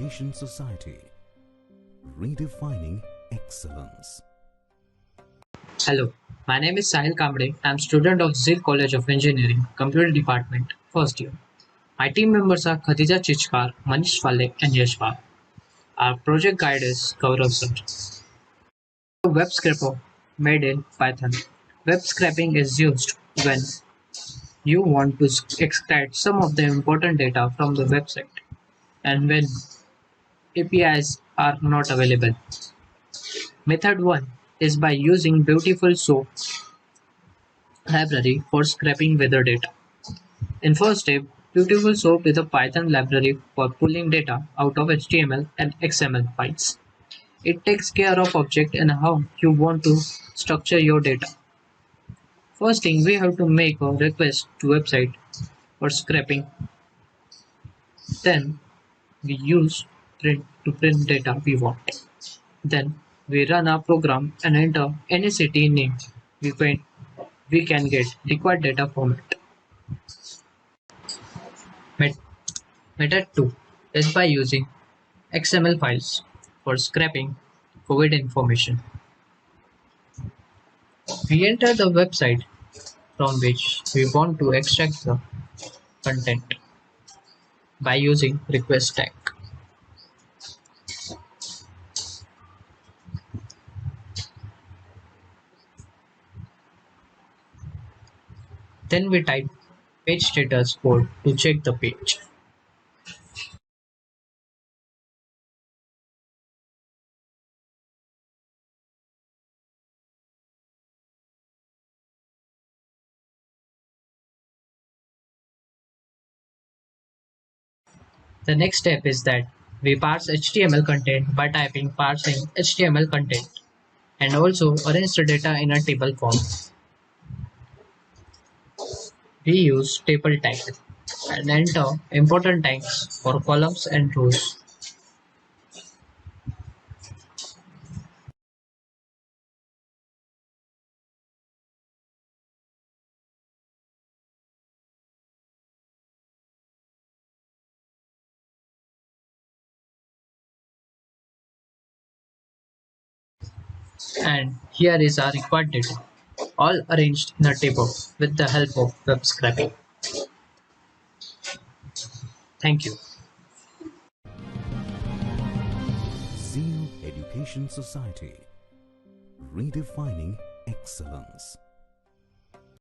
Education Society, redefining excellence. Hello, my name is Sahil Kamble. I'm student of Zeal College of Engineering, Computer Department, first year. My team members are Khadija Chichkar, Manish Phale, and Yashpal. Our project guide is Gaurav Sir. A web scraper made in Python. Web scraping is used when you want to extract some of the important data from the website and when APIs are not available. Method 1 is by using Beautiful Soap library for scraping weather data. In first step, Beautiful Soap is a Python library for pulling data out of HTML and XML files. It takes care of object and how you want to structure your data. First thing, we have to make a request to website for scraping. Then we use print to print data we want. Then we run our program and enter any city name we can get required data format. Method 2 is by using XML files for scraping COVID information. We enter the website from which we want to extract the content by using request tag. Then we type page status code to check the page. The next step is that we parse HTML content by typing parsing HTML content and also arrange the data in a table form. We use table tag and enter important tags for columns and rows. And here is our required data, all arranged in a table with the help of web scraping. Thank you. Zeal Education Society, redefining excellence.